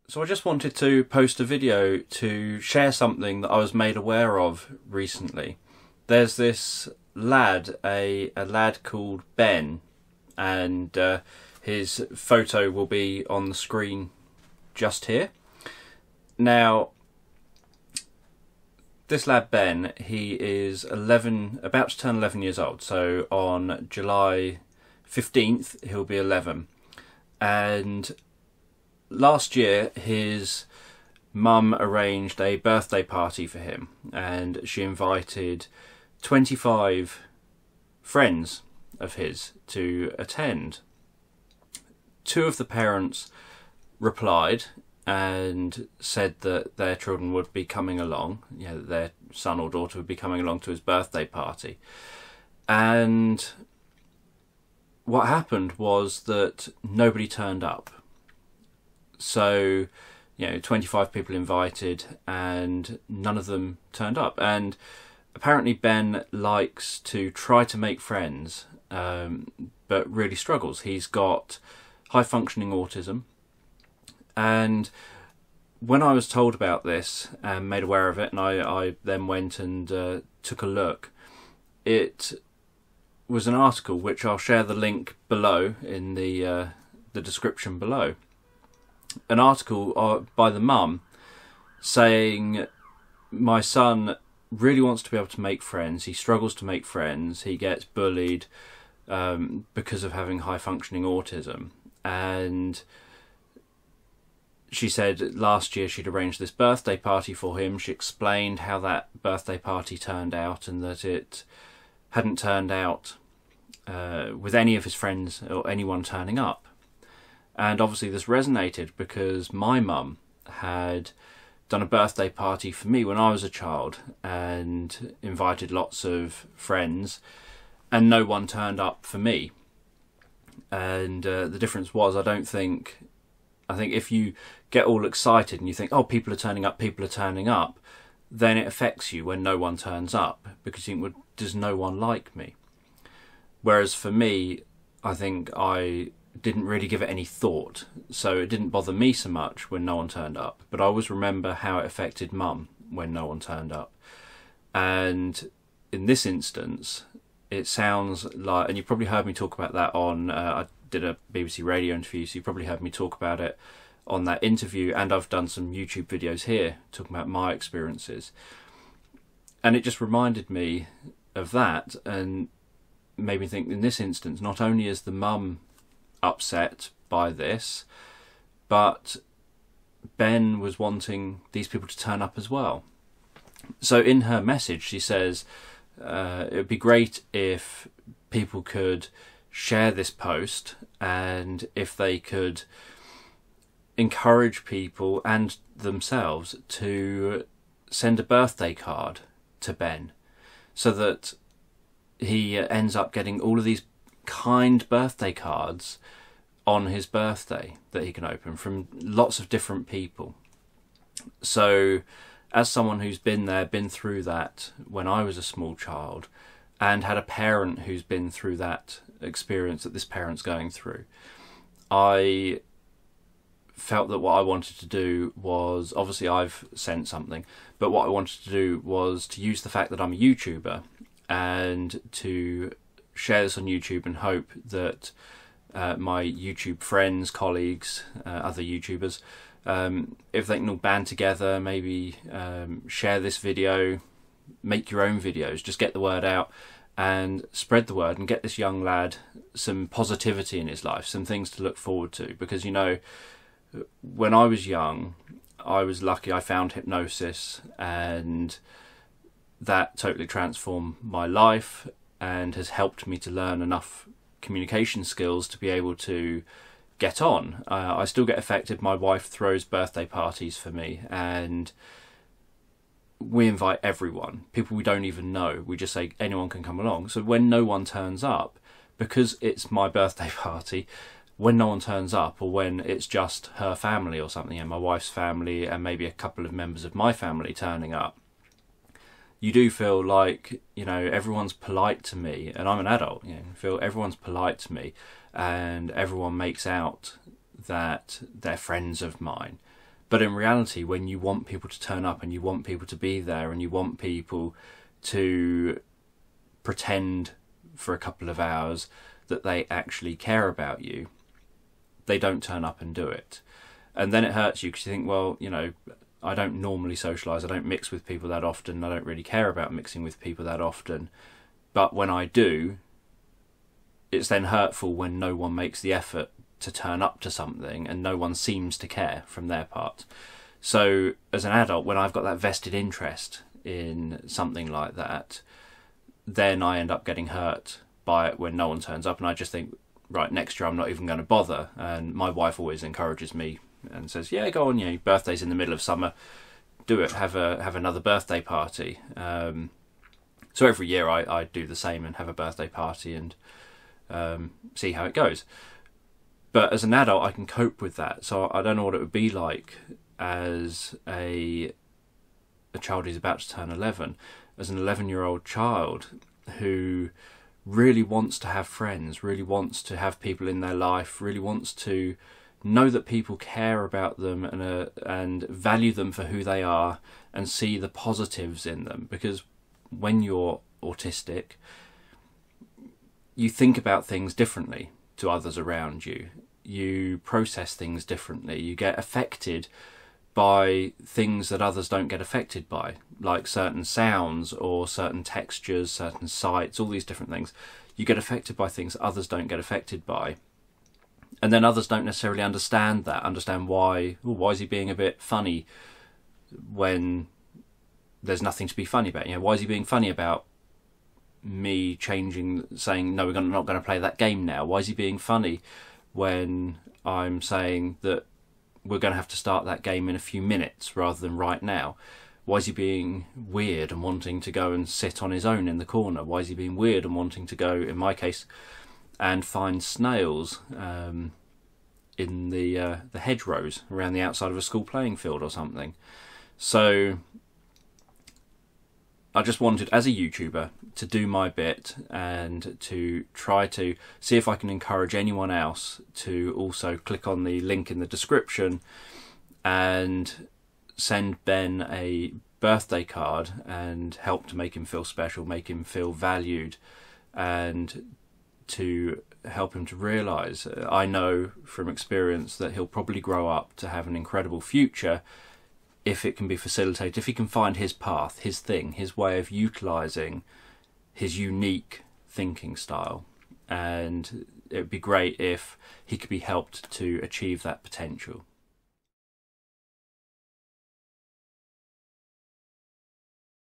So I just wanted to post a video to share something that I was made aware of recently. There's this lad, a lad called Ben, and his photo will be on the screen just here. Now, this lad Ben, he is 11, about to turn 11 years old. So on July 15th, he'll be 11. And last year, his mum arranged a birthday party for him, and she invited 25 friends of his to attend. Two of the parents replied and said that their children would be coming along, that their son or daughter would be coming along to his birthday party. And what happened was that nobody turned up. So, 25 people invited and none of them turned up. And apparently Ben likes to try to make friends, but really struggles. He's got high functioning autism. And when I was told about this and made aware of it, and I then went and took a look, it was an article which I'll share the link below in the description below. An article by the mum saying, my son really wants to be able to make friends. He struggles to make friends. He gets bullied because of having high functioning autism. And she said last year she'd arranged this birthday party for him. She explained how that birthday party turned out and that it hadn't turned out with any of his friends or anyone turning up. And obviously this resonated because my mum had done a birthday party for me when I was a child and invited lots of friends, and no one turned up for me. And the difference was, I think if you get all excited and you think, oh, people are turning up, then it affects you when no one turns up, because you think, well, does no one like me? Whereas for me, I think I didn't really give it any thought, so it didn't bother me so much when no one turned up. But I always remember how it affected Mum when no one turned up. And in this instance, it sounds like, and you probably heard me talk about that on, I did a BBC radio interview, so you probably heard me talk about it on that interview, and I've done some YouTube videos here talking about my experiences. And it just reminded me of that and made me think, in this instance, not only is the mum upset by this, but Ben was wanting these people to turn up as well. So in her message she says it would be great if people could share this post, and if they could encourage people and themselves to send a birthday card to Ben, so that he ends up getting all of these kind birthday cards on his birthday that he can open from lots of different people. So as someone who's been through that when I was a small child, and had a parent who's been through that experience that this parent's going through, I felt that what I wanted to do was, obviously I've sent something, but what I wanted to do was to use the fact that I'm a YouTuber and to share this on YouTube, and hope that my YouTube friends, colleagues, other YouTubers, if they can all band together, maybe share this video, make your own videos, just get the word out and spread the word and get this young lad some positivity in his life, some things to look forward to. Because, when I was young, I was lucky. I found hypnosis, and that totally transformed my life and has helped me to learn enough communication skills to be able to get on. I still get affected. My wife throws birthday parties for me, and we invite everyone, people we don't even know. We just say anyone can come along. So when no one turns up, because it's my birthday party, when no one turns up, or when it's just her family or something, and my wife's family and maybe a couple of members of my family turning up, you do feel like, everyone's polite to me, and I'm an adult, feel everyone's polite to me, and everyone makes out that they're friends of mine. But in reality, when you want people to turn up and you want people to be there and you want people to pretend for a couple of hours that they actually care about you, they don't turn up and do it. And then it hurts you because you think, well, you know, I don't normally socialise, I don't mix with people that often, I don't really care about mixing with people that often. But when I do, it's then hurtful when no one makes the effort to turn up to something and no one seems to care from their part. So as an adult, when I've got that vested interest in something like that, then I end up getting hurt by it when no one turns up, and I just think, right, next year I'm not even going to bother. And my wife always encourages me and says, yeah, go on, you know, your birthday's in the middle of summer, do it, have another birthday party. So every year I do the same and have a birthday party and see how it goes. But as an adult, I can cope with that. So I don't know what it would be like as a child who's about to turn 11, as an 11-year-old child who really wants to have friends, really wants to have people in their life, really wants to know that people care about them and value them for who they are and see the positives in them. Because when you're autistic, you think about things differently to others around you. You process things differently. You get affected by things that others don't get affected by, like certain sounds or certain textures, certain sights, all these different things. You get affected by things that others don't get affected by. And then others don't necessarily understand why is he being a bit funny when there's nothing to be funny about? You know, why is he being funny about me saying, no, we're not going to play that game now? Why is he being funny when I'm saying that we're going to have to start that game in a few minutes rather than right now? Why is he being weird and wanting to go and sit on his own in the corner? Why is he being weird and wanting to go, in my case, and find snails in the hedgerows around the outside of a school playing field or something? So I just wanted, as a YouTuber, to do my bit and to try to see if I can encourage anyone else to also click on the link in the description and send Ben a birthday card and help to make him feel special, make him feel valued, and to help him to realise, I know from experience, that he'll probably grow up to have an incredible future if it can be facilitated, if he can find his path, his thing, his way of utilising his unique thinking style. And it would be great if he could be helped to achieve that potential.